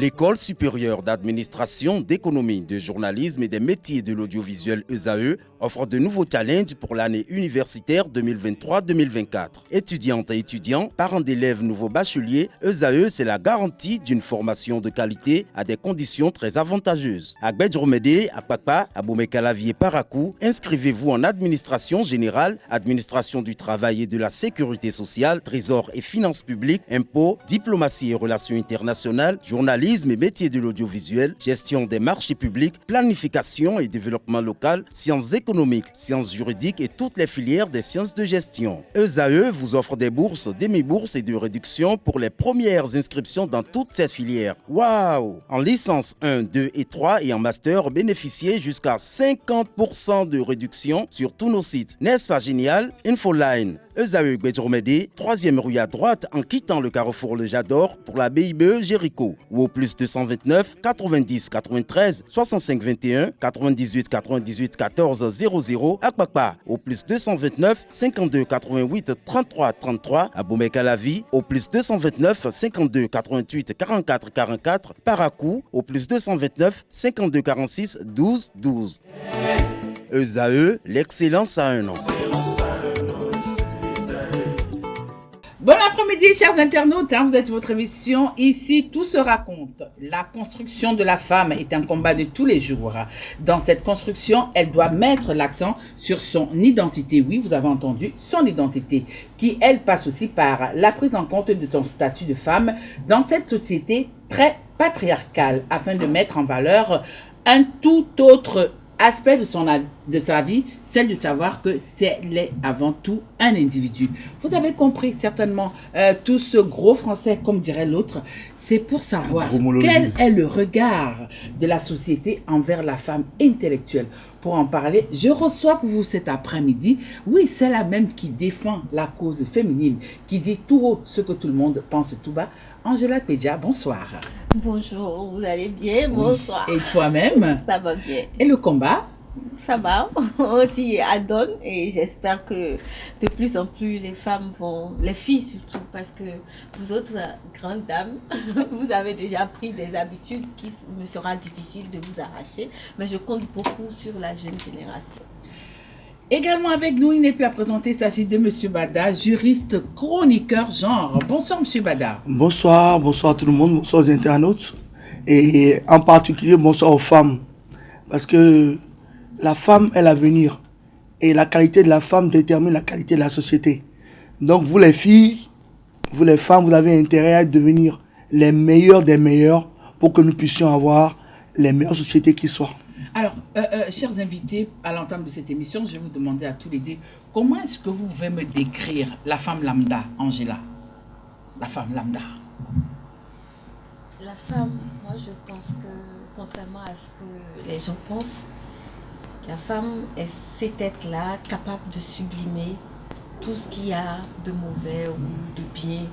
L'École supérieure d'administration, d'économie, de journalisme et des métiers de l'audiovisuel ESAE offre de nouveaux challenges pour l'année universitaire 2023-2024. Étudiantes et étudiants, parents d'élèves nouveaux bacheliers, ESAE, c'est la garantie d'une formation de qualité à des conditions très avantageuses. À Gbedjromede, à Papa, à Boumekalavi et Parakou, inscrivez-vous en administration générale, administration du travail et de la sécurité sociale, trésor et finances publiques, impôts, diplomatie et relations internationales, journalisme et métiers de l'audiovisuel, gestion des marchés publics, planification et développement local, sciences économiques, sciences juridiques et toutes les filières des sciences de gestion. ESAE vous offre des bourses, demi-bourses et de réductions pour les premières inscriptions dans toutes ces filières. Waouh! En licence 1, 2 et 3 et en master, bénéficiez jusqu'à 50% de réduction sur tous nos sites. N'est-ce pas génial? Infoline. ESAE Gbedjromede, 3e rue à droite en quittant le carrefour Le Jador pour la BIBE Jéricho ou au plus 229 90 93 65 21 98 98 14 00 à Kpakpa au plus 229 52 88 33 33 à Boumekalavi au plus 229 52 88 44 44 Parakou au plus 229 52 46 12 12. ESAE, l'excellence à un an. Bon après-midi, chers internautes, vous êtes votre émission Ici, tout se raconte. La construction de la femme est un combat de tous les jours. Dans cette construction, elle doit mettre l'accent sur son identité. Oui, vous avez entendu, son identité, qui, elle, passe aussi par la prise en compte de ton statut de femme dans cette société très patriarcale, afin de mettre en valeur un tout autre aspect de sa vie, celle de savoir que c'est avant tout un individu. Vous avez compris certainement tout ce gros français, comme dirait l'autre, c'est pour savoir quel est le regard de la société envers la femme intellectuelle. Pour en parler, je reçois pour vous cet après-midi, oui, c'est la même qui défend la cause féminine, qui dit tout haut ce que tout le monde pense tout bas. Angela Pédia, bonsoir. Bonjour, vous allez bien? Bonsoir. Et toi-même? Ça va bien. Et le combat? Ça va, aussi adonne, et j'espère que de plus en plus les femmes vont, les filles surtout, parce que vous autres grandes dames, vous avez déjà pris des habitudes qui me sera difficile de vous arracher, mais je compte beaucoup sur la jeune génération. Également avec nous, il n'est plus à présenter, il s'agit de M. Bada, juriste, chroniqueur genre. Bonsoir M. Bada. Bonsoir tout le monde, bonsoir aux internautes, et en particulier bonsoir aux femmes, parce que la femme est l'avenir et la qualité de la femme détermine la qualité de la société. Donc vous les filles, vous les femmes, vous avez intérêt à devenir les meilleures des meilleures pour que nous puissions avoir les meilleures sociétés qui soient. Alors, chers invités, à l'entame de cette émission, je vais vous demander à tous les deux, comment est-ce que vous pouvez me décrire la femme lambda, Angela? La femme lambda. La femme, moi je pense que, contrairement à ce que les gens pensent, la femme est cet être-là capable de sublimer tout ce qu'il y a de mauvais ou de bien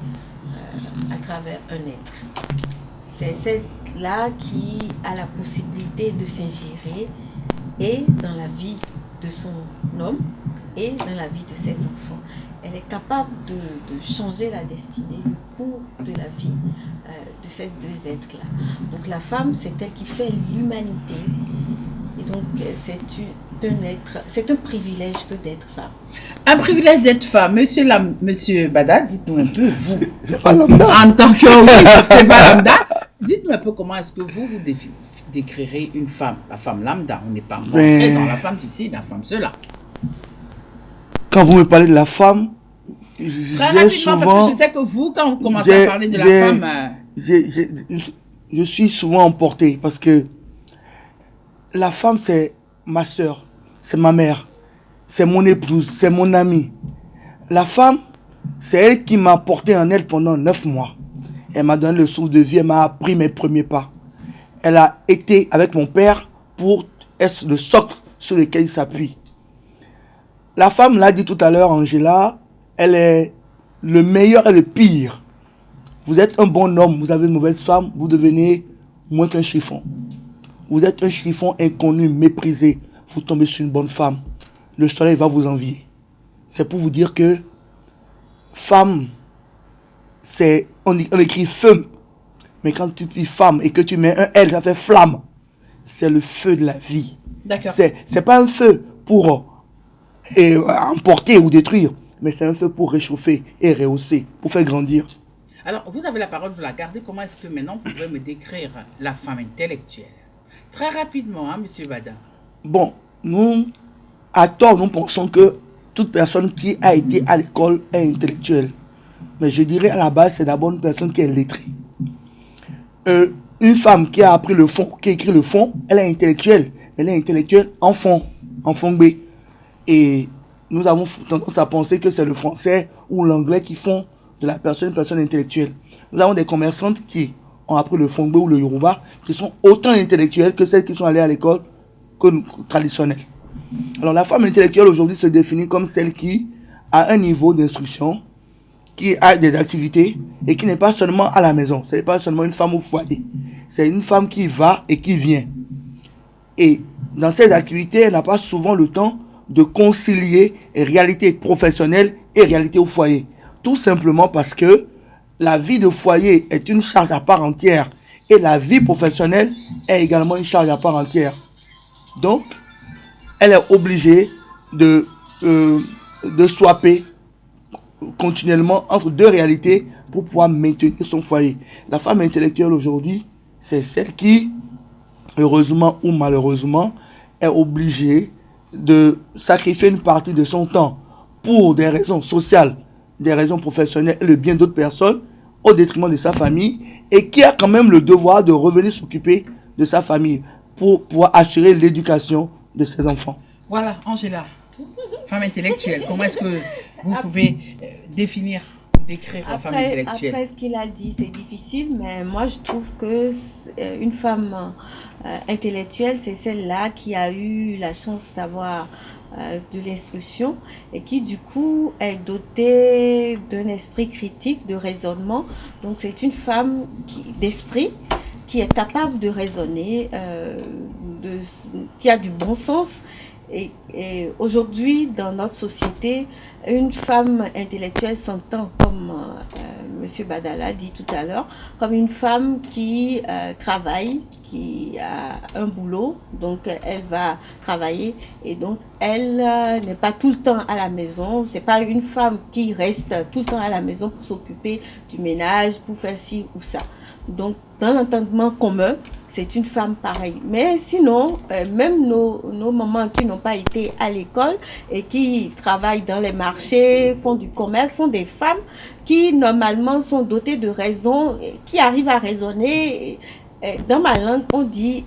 à travers un être. C'est cet être-là qui a la possibilité de s'ingérer et dans la vie de son homme et dans la vie de ses enfants. Elle est capable de changer la destinée, le cours de la vie de ces deux êtres-là. Donc la femme, c'est elle qui fait l'humanité. Et donc, c'est un privilège que d'être femme. Un privilège d'être femme. Monsieur Bada, dites-nous un peu, vous, c'est pas lambda. En tant que oui, c'est pas lambda, dites-nous un peu comment est-ce que vous décrirez une femme, la femme lambda. On n'est pas rentré dans la femme ceci, la femme cela. Quand vous me parlez de la femme, j'ai souvent... Parce que je sais que vous, quand vous commencez à parler de la femme... Je suis souvent emporté parce que la femme, c'est ma soeur, c'est ma mère, c'est mon épouse, c'est mon amie. La femme, c'est elle qui m'a porté en elle pendant 9 mois. Elle m'a donné le souffle de vie, elle m'a appris mes premiers pas. Elle a été avec mon père pour être le socle sur lequel il s'appuie. La femme, l'a dit tout à l'heure, Angela, elle est le meilleur et le pire. Vous êtes un bon homme, vous avez une mauvaise femme, vous devenez moins qu'un chiffon. Vous êtes un chiffon inconnu, méprisé. Vous tombez sur une bonne femme. Le soleil va vous envier. C'est pour vous dire que femme, on écrit femme. Mais quand tu dis femme et que tu mets un L, ça fait flamme. C'est le feu de la vie. D'accord. C'est pas un feu pour emporter ou détruire, mais c'est un feu pour réchauffer et rehausser, pour faire grandir. Alors, vous avez la parole, vous la gardez. Comment est-ce que maintenant vous pouvez me décrire la femme intellectuelle? Très rapidement, hein, Monsieur Bada. Bon, nous, à tort, nous pensons que toute personne qui a été à l'école est intellectuelle. Mais je dirais à la base, c'est d'abord une personne qui est lettrée. Une femme qui a appris le fond, qui a écrit le fond, elle est intellectuelle. Elle est intellectuelle en fond B. Et nous avons tendance à penser que c'est le français ou l'anglais qui font de la personne une personne intellectuelle. Nous avons des commerçantes qui ont appris le fond B ou le yoruba, qui sont autant intellectuelles que celles qui sont allées à l'école traditionnelle. Alors la femme intellectuelle aujourd'hui se définit comme celle qui a un niveau d'instruction, qui a des activités et qui n'est pas seulement à la maison. Ce n'est pas seulement une femme au foyer. C'est une femme qui va et qui vient. Et dans ces activités, elle n'a pas souvent le temps de concilier réalité professionnelle et réalité au foyer. Tout simplement parce que la vie de foyer est une charge à part entière et la vie professionnelle est également une charge à part entière. Donc, elle est obligée de swapper continuellement entre deux réalités pour pouvoir maintenir son foyer. La femme intellectuelle aujourd'hui, c'est celle qui, heureusement ou malheureusement, est obligée de sacrifier une partie de son temps pour des raisons sociales, des raisons professionnelles et le bien d'autres personnes au détriment de sa famille, et qui a quand même le devoir de revenir s'occuper de sa famille pour pouvoir assurer l'éducation de ses enfants. Voilà, Angela, femme intellectuelle, comment est-ce que vous pouvez décrire la femme intellectuelle? Après ce qu'il a dit, c'est difficile, mais moi je trouve que une femme intellectuelle, c'est celle-là qui a eu la chance d'avoir de l'instruction et qui du coup est dotée d'un esprit critique, de raisonnement. Donc c'est une femme d'esprit qui est capable de raisonner, qui a du bon sens. Et aujourd'hui, dans notre société, une femme intellectuelle s'entend, comme M. Badala dit tout à l'heure, comme une femme qui travaille, qui a un boulot, donc elle va travailler et donc elle n'est pas tout le temps à la maison. C'est pas une femme qui reste tout le temps à la maison pour s'occuper du ménage, pour faire ci ou ça. Donc, dans l'entendement commun, c'est une femme pareille. Mais sinon, même nos mamans qui n'ont pas été à l'école et qui travaillent dans les marchés, font du commerce, sont des femmes qui, normalement, sont dotées de raison, qui arrivent à raisonner. Dans ma langue, on dit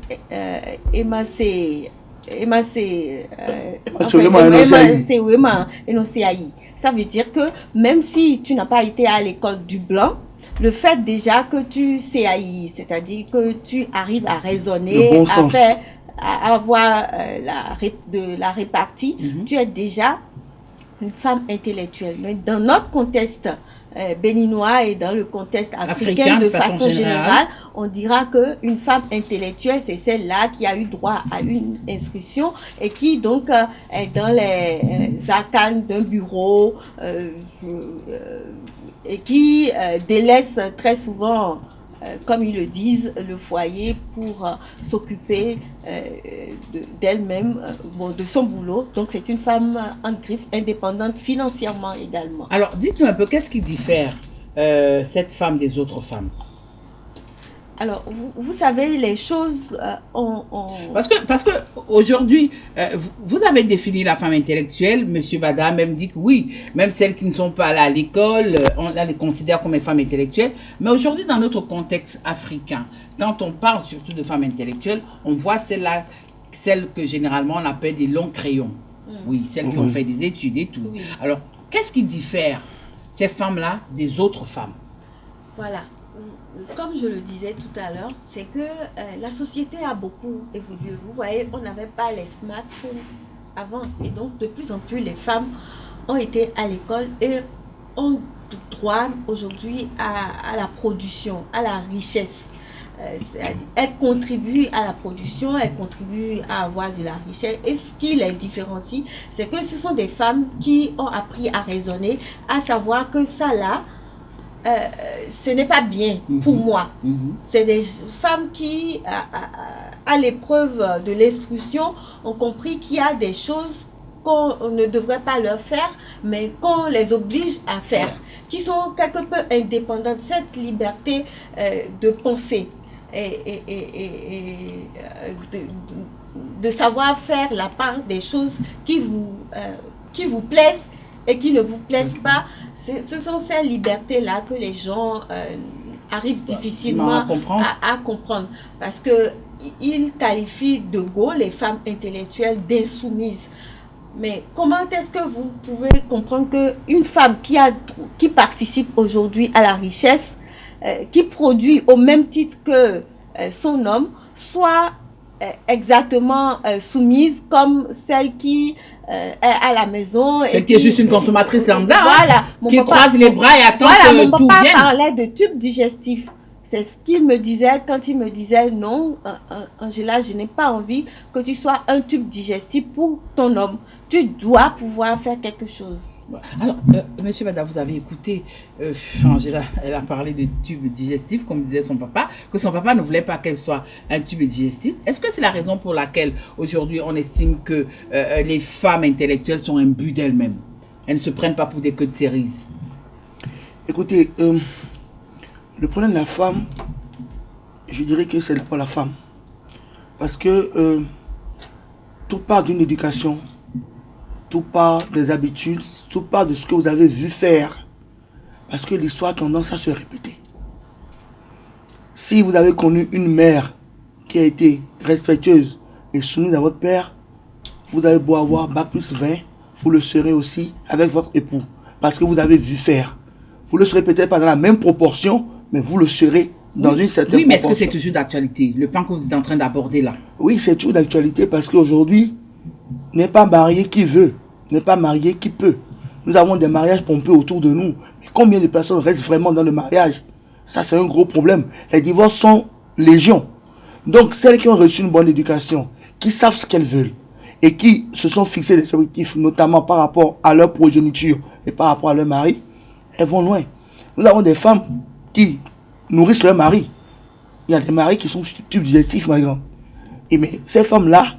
ça veut dire que même si tu n'as pas été à l'école du blanc, le fait déjà que tu CAI, c'est-à-dire que tu arrives à raisonner, à avoir la répartie, tu es déjà une femme intellectuelle. Mais dans notre contexte béninois et dans le contexte africain de façon générale, on dira qu'une femme intellectuelle, c'est celle-là qui a eu droit à une instruction et qui donc est dans les arcanes d'un bureau et qui délaisse très souvent, comme ils le disent, le foyer pour s'occuper d'elle-même, de son boulot. Donc c'est une femme en griffe, indépendante financièrement également. Alors dites-nous un peu, qu'est-ce qui diffère cette femme des autres femmes? Alors, vous savez, les choses Parce que aujourd'hui, vous avez défini la femme intellectuelle. Monsieur Bada même dit que oui, même celles qui ne sont pas allées à l'école, on les considère comme des femmes intellectuelles. Mais aujourd'hui, dans notre contexte africain, quand on parle surtout de femmes intellectuelles, on voit celles que généralement on appelle des longs crayons. Oui, celles qui ont fait des études et tout. Oui. Alors, qu'est-ce qui diffère ces femmes-là des autres femmes? Voilà. Comme je le disais tout à l'heure, c'est que la société a beaucoup évolué. Vous voyez, on n'avait pas les smartphones avant. Et donc, de plus en plus, les femmes ont été à l'école et ont droit aujourd'hui à la production, à la richesse. C'est-à-dire, elles contribuent à la production, elles contribuent à avoir de la richesse. Et ce qui les différencie, c'est que ce sont des femmes qui ont appris à raisonner, à savoir que ça là, ce n'est pas bien pour moi. C'est des femmes qui, à l'épreuve de l'instruction, ont compris qu'il y a des choses qu'on ne devrait pas leur faire, mais qu'on les oblige à faire, qui sont quelque peu indépendantes. Cette liberté de penser et de savoir faire la part des choses qui vous plaisent et qui ne vous plaisent pas, ce sont ces libertés-là que les gens arrivent difficilement à comprendre. Parce qu'ils qualifient de Gaulle les femmes intellectuelles d'insoumises. Mais comment est-ce que vous pouvez comprendre qu'une femme qui participe aujourd'hui à la richesse, qui produit au même titre que son homme, soit exactement soumise comme celle qui est à la maison et qui est juste une consommatrice lambda, voilà, qui croise les bras et attend que tout vienne. Mon papa parlait de tube digestif. C'est ce qu'il me disait quand il me disait non, Angela, je n'ai pas envie que tu sois un tube digestif pour ton homme. Tu dois pouvoir faire quelque chose. Alors, Monsieur Bada, vous avez écouté Angela, elle a parlé de tube digestif, comme disait son papa, que son papa ne voulait pas qu'elle soit un tube digestif. Est-ce que c'est la raison pour laquelle aujourd'hui on estime que les femmes intellectuelles sont imbues d'elles-mêmes? Elles ne se prennent pas pour des queues de cerises. Écoutez, le problème de la femme, je dirais que ce n'est pas la femme. Parce que tout part d'une éducation, tout part des habitudes, tout part de ce que vous avez vu faire. Parce que l'histoire a tendance à se répéter. Si vous avez connu une mère qui a été respectueuse et soumise à votre père, vous avez beau avoir Bac+20, vous le serez aussi avec votre époux. Parce que vous avez vu faire. Vous le serez peut-être pas dans la même proportion, mais vous le serez dans une certaine proportion. Oui, mais est-ce que c'est toujours d'actualité, le point que vous êtes en train d'aborder là? Oui, c'est toujours d'actualité parce qu'aujourd'hui, n'est pas marié qui veut, n'est pas marié qui peut. Nous avons des mariages pompeux autour de nous. Mais combien de personnes restent vraiment dans le mariage? Ça, c'est un gros problème. Les divorces sont légion. Donc, celles qui ont reçu une bonne éducation, qui savent ce qu'elles veulent et qui se sont fixés des objectifs, notamment par rapport à leur progéniture et par rapport à leur mari, elles vont loin. Nous avons des femmes qui nourrissent leur mari. Il y a des maris qui sont tubes digestifs, par exemple. Et mais ces femmes-là,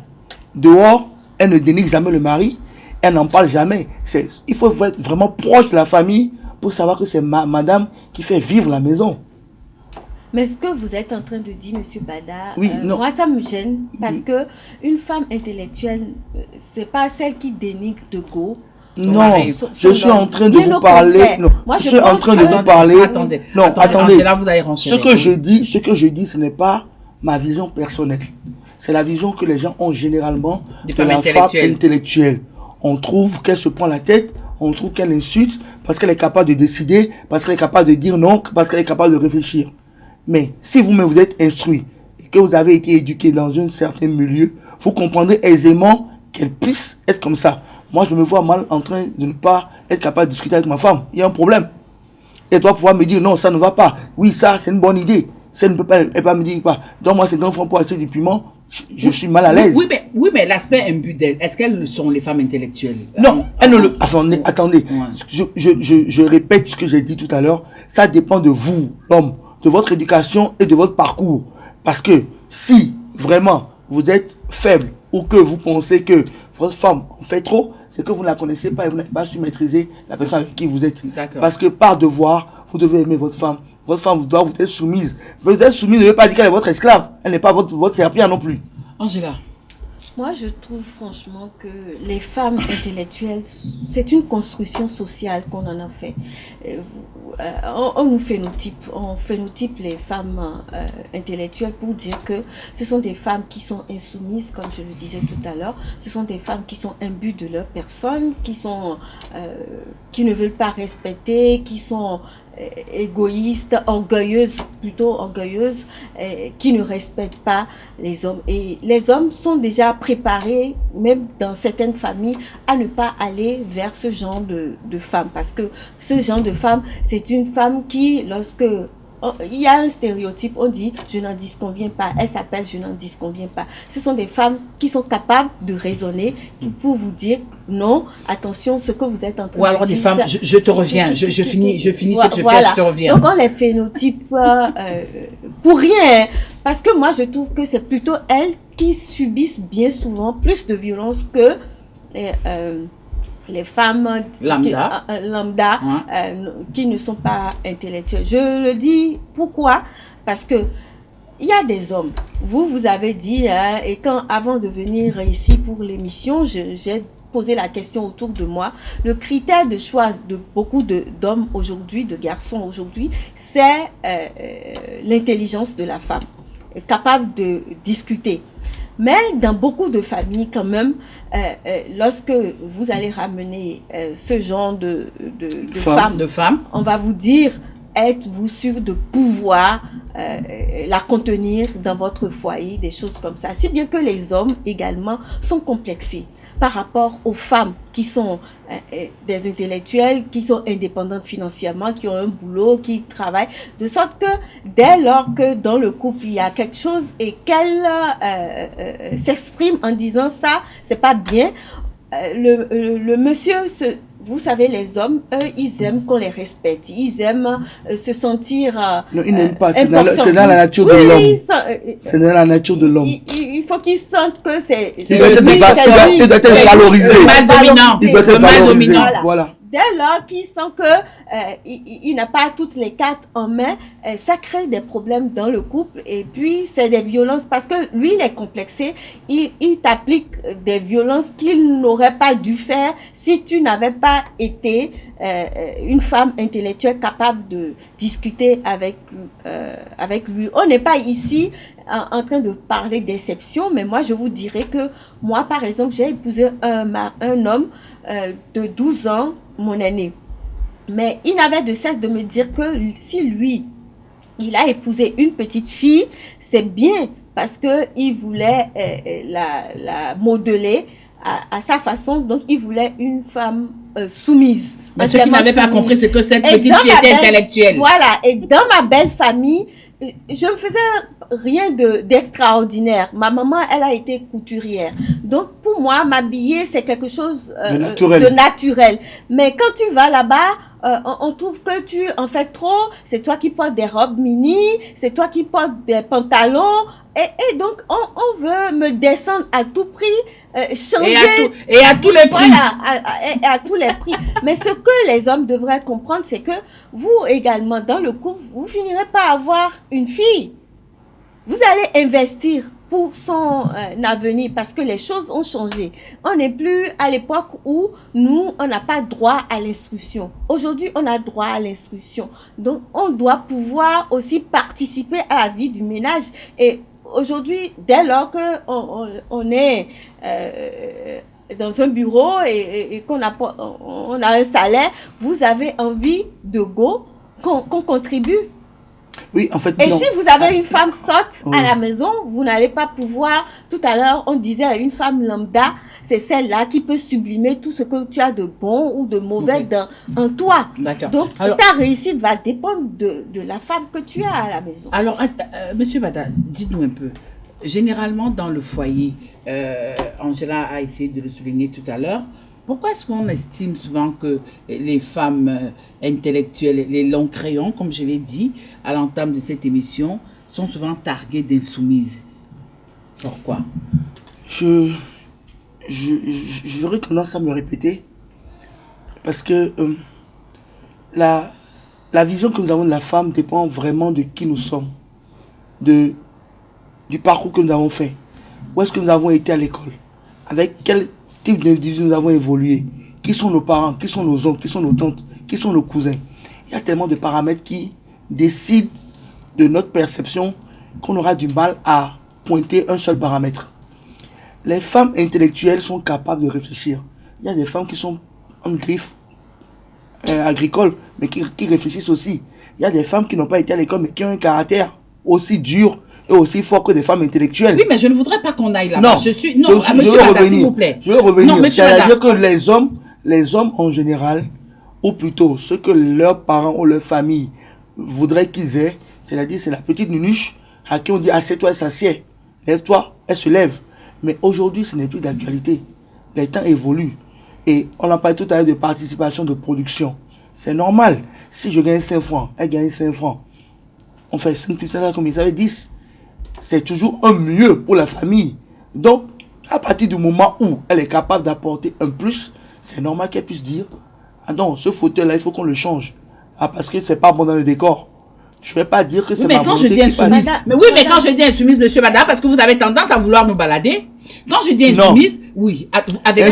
dehors, elles ne dénigrent jamais le mari, elles n'en parlent jamais. Il faut être vraiment proche de la famille pour savoir que c'est madame qui fait vivre la maison. Mais ce que vous êtes en train de dire, Monsieur Bada, oui, moi ça me gêne parce que une femme intellectuelle, c'est pas celle qui dénigre de go. Non, je suis en train de vous parler. Non, je suis en train de vous parler. Attendez. Là, vous allez ce que je dis, ce n'est pas ma vision personnelle. C'est la vision que les gens ont généralement de la femme intellectuelle. On trouve qu'elle se prend la tête, on trouve qu'elle insulte parce qu'elle est capable de décider, parce qu'elle est capable de dire non, parce qu'elle est capable de réfléchir. Mais si vous-même vous êtes instruit et que vous avez été éduqué dans un certain milieu, vous comprendrez aisément qu'elle puisse être comme ça. Moi, je me vois mal en train de ne pas être capable de discuter avec ma femme. Il y a un problème. Elle doit pouvoir me dire non, ça ne va pas. Oui, ça, c'est une bonne idée. Ça ne peut pas, elle pas me dire pas. Donne-moi 50 francs pour acheter du piment. Je suis mal à l'aise. Oui, mais l'aspect imbu d'elle, est-ce qu'elles sont les femmes intellectuelles? Non, elles ne le. Attendez. Ouais. Je répète ce que j'ai dit tout à l'heure. Ça dépend de vous, l'homme, de votre éducation et de votre parcours. Parce que si vraiment vous êtes faible ou que vous pensez que votre femme en fait trop, c'est que vous ne la connaissez pas et vous n'avez pas su maîtriser la personne avec qui vous êtes. Parce que par devoir, vous devez aimer votre femme. Votre femme doit vous être soumise. Vous êtes soumise ne veut pas dire qu'elle est votre esclave. Elle n'est pas votre serpillère non plus. Angela. Moi, je trouve franchement que les femmes intellectuelles, c'est une construction sociale qu'on en a fait. On nous phénotype, les femmes intellectuelles pour dire que ce sont des femmes qui sont insoumises, comme je le disais tout à l'heure. Ce sont des femmes qui sont imbues de leur personne, qui ne veulent pas respecter, qui sont égoïstes, orgueilleuses, qui ne respectent pas les hommes. Et les hommes sont déjà préparés, même dans certaines familles, à ne pas aller vers ce genre de femme. Parce que ce genre de femme, c'est une femme qui, lorsque il y a un stéréotype, on dit je n'en disconviens pas, elle s'appelle je n'en disconviens pas. Ce sont des femmes qui sont capables de raisonner pour vous dire non, attention, ce que vous êtes en train de dire. Ou alors des femmes, je te reviens, je finis ce que je fais, je te reviens. Donc on les phénotype pour rien, parce que moi je trouve que c'est plutôt elles qui subissent bien souvent plus de violence que les femmes lambda qui ne sont pas intellectuelles. Je le dis pourquoi? Parce que il y a des hommes. Vous avez dit, et avant de venir ici pour l'émission, j'ai posé la question autour de moi. Le critère de choix de beaucoup d'hommes aujourd'hui, de garçons aujourd'hui, c'est l'intelligence de la femme, capable de discuter. Mais dans beaucoup de familles, quand même, lorsque vous allez ramener ce genre de femmes, on va vous dire, êtes-vous sûr de pouvoir la contenir dans votre foyer, des choses comme ça. Si bien que les hommes également sont complexés par rapport aux femmes qui sont des intellectuels, qui sont indépendantes financièrement, qui ont un boulot, qui travaillent, de sorte que dès lors que dans le couple il y a quelque chose et qu'elle s'exprime en disant ça, c'est pas bien, le monsieur vous savez, les hommes, eux, ils aiment qu'on les respecte. Ils aiment se sentir non, ils n'aiment pas. C'est dans la nature de l'homme. C'est dans la nature de l'homme. Il faut qu'ils sentent que c'est... Il doit être valorisé. Il doit être valorisé. Voilà. Dès lors qu'il sent que il n'a pas toutes les cartes en main, ça crée des problèmes dans le couple et puis c'est des violences parce que lui il est complexé, il t'applique des violences qu'il n'aurait pas dû faire si tu n'avais pas été une femme intellectuelle capable de discuter avec lui. On n'est pas ici en train de parler d'exception, mais moi je vous dirais que moi par exemple j'ai épousé un homme de 12 ans, mon aîné. Mais il n'avait de cesse de me dire que si lui, il a épousé une petite fille, c'est bien parce qu'il voulait la modeler à sa façon. Donc, il voulait une femme soumise. Mais ce qu'il n'avait pas compris, c'est que cette petite fille était intellectuelle. Voilà. Et dans ma belle famille, je ne faisais rien d'extraordinaire. Ma maman, elle a été couturière. Donc, pour moi, m'habiller, c'est quelque chose de naturel. Mais quand tu vas là-bas, on trouve que tu en fais trop. C'est toi qui portes des robes mini, c'est toi qui portes des pantalons. Et donc, on veut me descendre à tout prix, changer. Et à tous les prix. Voilà, à tous les prix. Mais ce que les hommes devraient comprendre, c'est que vous également, dans le couple, vous finirez par avoir une fille. Vous allez investir pour son avenir parce que les choses ont changé. On n'est plus à l'époque où nous, on n'a pas droit à l'instruction. Aujourd'hui, on a droit à l'instruction. Donc, on doit pouvoir aussi participer à la vie du ménage. Et aujourd'hui, dès lors qu'on est dans un bureau et qu'on on a un salaire, vous avez envie de qu'on contribue. Oui, en fait. Et non. Si vous avez une femme sotte à la maison, vous n'allez pas pouvoir. Tout à l'heure, on disait à une femme lambda, c'est celle-là qui peut sublimer tout ce que tu as de bon ou de mauvais en toi. D'accord. Donc, ta réussite va dépendre de la femme que tu as à la maison. Alors, Monsieur Bada, dites-nous un peu. Généralement, dans le foyer, Angela a essayé de le souligner tout à l'heure, pourquoi est-ce qu'on estime souvent que les femmes intellectuelles, les longs crayons, comme je l'ai dit à l'entame de cette émission, sont souvent targuées d'insoumises? Pourquoi? J'aurais tendance à me répéter parce que la vision que nous avons de la femme dépend vraiment de qui nous sommes, du parcours que nous avons fait, où est-ce que nous avons été à l'école, avec quel type d'individus nous avons évolué, qui sont nos parents, qui sont nos oncles, qui sont nos tantes, qui sont nos cousins. Il y a tellement de paramètres qui décident de notre perception qu'on aura du mal à pointer un seul paramètre. Les femmes intellectuelles sont capables de réfléchir. Il y a des femmes qui sont en griffe agricole, mais qui réfléchissent aussi. Il y a des femmes qui n'ont pas été à l'école, mais qui ont un caractère aussi dur et aussi fort que des femmes intellectuelles. Oui, mais je ne voudrais pas qu'on aille là-bas. Non, monsieur Bada, s'il vous plaît. Je vais revenir. Non, c'est-à-dire que les hommes en général, ou plutôt ce que leurs parents ou leur famille voudraient qu'ils aient, C'est-à-dire, c'est la petite nunuche à qui on dit assieds-toi, elle s'assied. Lève-toi, elle se lève. Mais aujourd'hui, ce n'est plus d'actualité. Les temps évoluent. Et on a parlé tout à l'heure de participation de production. C'est normal. Si je gagne 5 francs, elle gagne 5 francs. On fait 5 plus 5, comme ça fait 10. C'est toujours un mieux pour la famille. Donc, à partir du moment où elle est capable d'apporter un plus, c'est normal qu'elle puisse dire « Ah non, ce fauteuil-là, il faut qu'on le change. Ah, parce que c'est pas bon dans le décor. » Je ne vais pas dire que c'est ma volonté qui passe. Mais oui, mais quand je dis insoumise, monsieur Bada, parce que vous avez tendance à vouloir nous balader. Quand je dis insoumise, oui, avec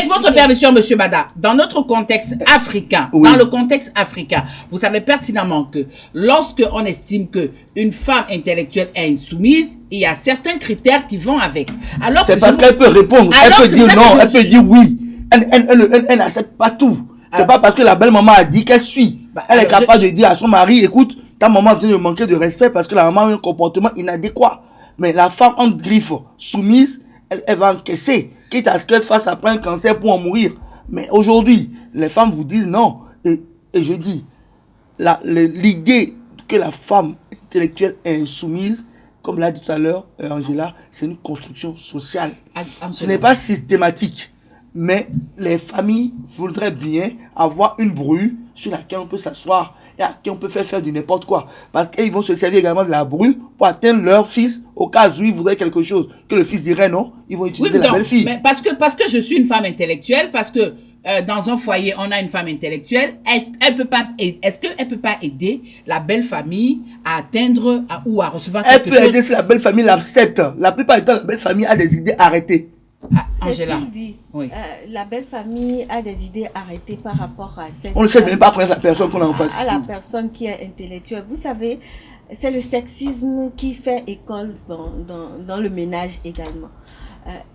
votre permission, monsieur Bada, dans notre contexte africain, dans le contexte africain, vous savez pertinemment que lorsque on estime que une femme intellectuelle est insoumise, il y a certains critères qui vont avec. Alors c'est parce qu'elle peut répondre, elle peut dire non, elle peut dire oui. Elle n'accepte pas tout. C'est pas parce que la belle maman a dit qu'elle suit. Elle est capable de dire à son mari, écoute, ta maman vient de manquer de respect parce que la maman a un comportement inadéquat. Mais la femme en griffe, soumise, elle va encaisser, quitte à ce qu'elle fasse après un cancer pour en mourir. Mais aujourd'hui, les femmes vous disent non. Et je dis, l'idée que la femme intellectuelle est soumise, comme l'a dit tout à l'heure Angela, c'est une construction sociale. Ce n'est pas systématique. Mais les familles voudraient bien avoir une bru sur laquelle on peut s'asseoir et à qui on peut faire du n'importe quoi. Parce qu'ils vont se servir également de la bru pour atteindre leur fils au cas où ils voudraient quelque chose. Que le fils dirait non, ils vont utiliser la belle-fille. Mais parce que je suis une femme intellectuelle, parce que dans un foyer, on a une femme intellectuelle, est-ce qu'elle peut pas aider la belle famille à atteindre ou à recevoir quelque chose? Elle peut aider si la belle famille l'accepte. La plupart du temps, la belle famille a des idées arrêtées. C'est ce qu'il dit. Oui. La belle famille a des idées arrêtées par rapport à cette... On ne sait même pas connaître la personne qu'on a en face. À la personne qui est intellectuelle. Vous savez, c'est le sexisme qui fait école dans le ménage également.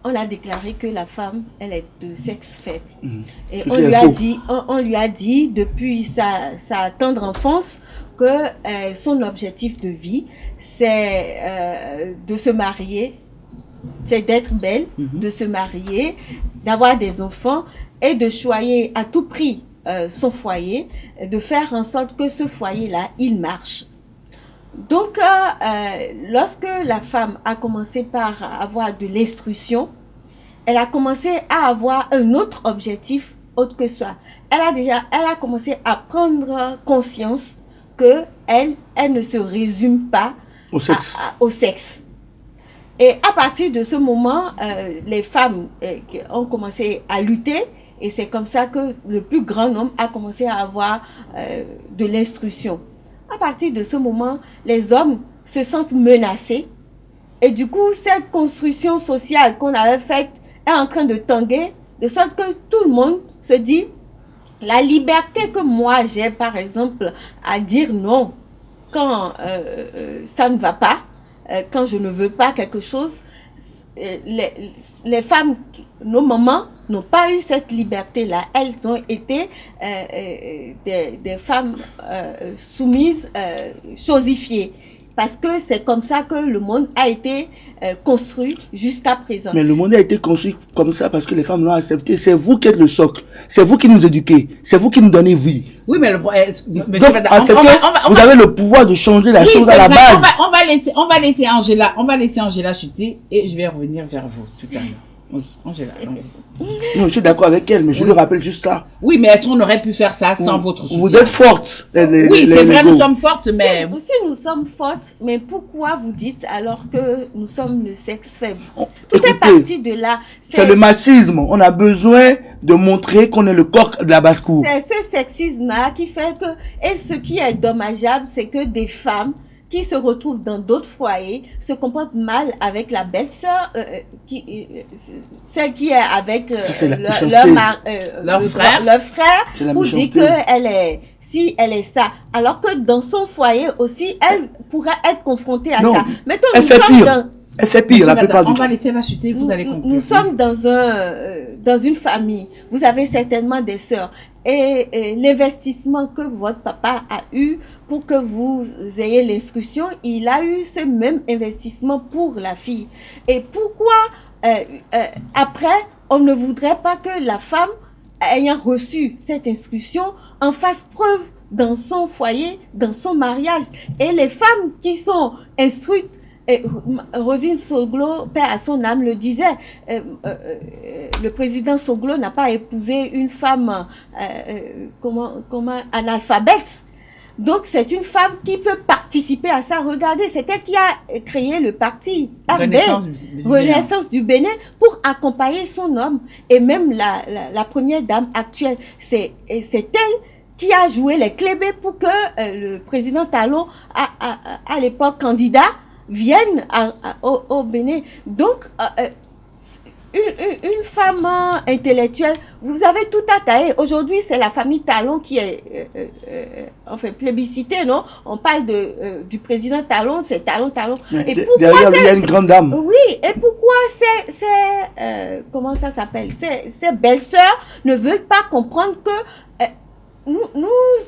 On a déclaré que la femme, elle est de sexe faible. Et on lui a dit depuis sa tendre enfance que son objectif de vie, c'est de se marier, c'est d'être belle, de se marier, d'avoir des enfants et de choyer à tout prix son foyer, de faire en sorte que ce foyer-là, il marche. Donc, lorsque la femme a commencé par avoir de l'instruction, elle a commencé à avoir un autre objectif autre que ça. Elle a commencé à prendre conscience que elle ne se résume pas au sexe. Et à partir de ce moment, les femmes ont commencé à lutter et c'est comme ça que le plus grand nombre a commencé à avoir de l'instruction. À partir de ce moment, les hommes se sentent menacés et du coup, cette construction sociale qu'on avait faite est en train de tanguer, de sorte que tout le monde se dit, la liberté que moi j'ai, par exemple, à dire non quand ça ne va pas, quand je ne veux pas quelque chose, les femmes, nos mamans, n'ont pas eu cette liberté-là. Elles ont été des femmes soumises, chosifiées. Parce que c'est comme ça que le monde a été construit jusqu'à présent. Mais le monde a été construit comme ça parce que les femmes l'ont accepté. C'est vous qui êtes le socle. C'est vous qui nous éduquez. C'est vous qui nous donnez vie. Oui, mais donc, vous avez le pouvoir de changer la chose à la base. On va laisser Angela chuter et je vais revenir vers vous tout à l'heure. Oui, Angela, non, je suis d'accord avec elle, mais je lui rappelle juste ça. Oui, mais est-ce qu'on aurait pu faire ça sans votre soutien? Vous êtes forte. Oui, c'est vrai, nous sommes fortes, mais... Si nous sommes fortes, mais pourquoi vous dites alors que nous sommes le sexe faible? Tout est parti de là. C'est le machisme. On a besoin de montrer qu'on est le coq de la basse-cour. C'est ce sexisme-là qui fait que... Et ce qui est dommageable, c'est que des femmes qui se retrouvent dans d'autres foyers se comportent mal avec la belle-sœur, celle qui est avec leur frère, ou dit qu'elle est, si elle est ça. Alors que dans son foyer aussi, elle pourrait être confrontée à ça. Mettons, elle fait pire. Elle fait pire la plupart du temps. On va laisser chuter, vous allez conclure. Nous sommes dans une famille. Vous avez certainement des sœurs. Et l'investissement que votre papa a eu pour que vous ayez l'instruction, il a eu ce même investissement pour la fille. Et pourquoi après, on ne voudrait pas que la femme, ayant reçu cette instruction, en fasse preuve dans son foyer, dans son mariage. Et les femmes qui sont instruites, Rosine Soglo, paix à son âme, le disait, le président Soglo n'a pas épousé une femme analphabète. Donc, c'est une femme qui peut participer à ça. Regardez, c'est elle qui a créé le parti Renaissance du Bénin pour accompagner son homme. Et même la première dame actuelle, c'est elle qui a joué les clébés pour que le président Talon, à l'époque candidat, vienne au Bénin. Donc, une femme intellectuelle, vous avez tout à cahier. Aujourd'hui, c'est la famille Talon qui est plébiscitée, non? On parle du président Talon, c'est Talon. Et derrière lui, il y a une grande dame. Oui, et pourquoi comment ça s'appelle? Ces belles-sœurs ne veulent pas comprendre que nous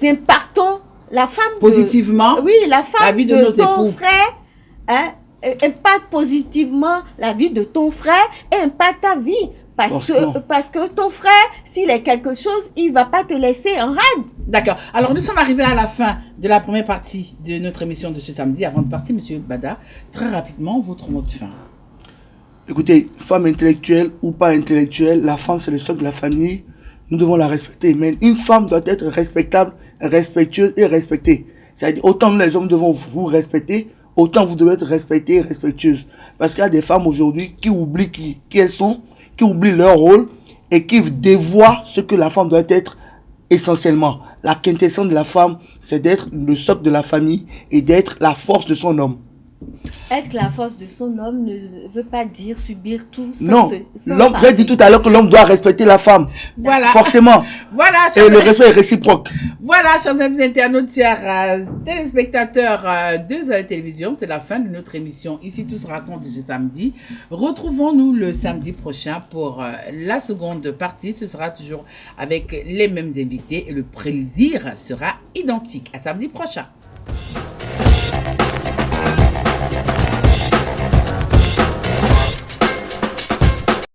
impactons la femme positivement la femme la vie de nos ton époux. Frère, impacte positivement la vie de ton frère et impacte ta vie. Parce que ton frère, s'il est quelque chose, il ne va pas te laisser en rade. D'accord. Alors, nous sommes arrivés à la fin de la première partie de notre émission de ce samedi. Avant de partir, M. Bada, très rapidement, votre mot de fin. Écoutez, femme intellectuelle ou pas intellectuelle, la femme, c'est le socle de la famille. Nous devons la respecter. Mais une femme doit être respectable, respectueuse et respectée. C'est-à-dire, autant nous, les hommes, devons vous respecter, autant vous devez être respectée et respectueuse. Parce qu'il y a des femmes aujourd'hui qui oublient qui elles sont, qui oublient leur rôle et qui dévoient ce que la femme doit être essentiellement. La quintessence de la femme, c'est d'être le socle de la famille et d'être la force de son homme. Être la force de son homme ne veut pas dire subir tout. Non, l'homme, j'ai dit tout à l'heure que l'homme doit respecter la femme. Voilà. Forcément. Voilà. Et le respect est réciproque. Voilà, chers amis internautes, chers téléspectateurs de la télévision, c'est la fin de notre émission. Ici, tout se raconte de ce samedi. Retrouvons-nous le samedi prochain pour la seconde partie. Ce sera toujours avec les mêmes invités et le plaisir sera identique. À samedi prochain.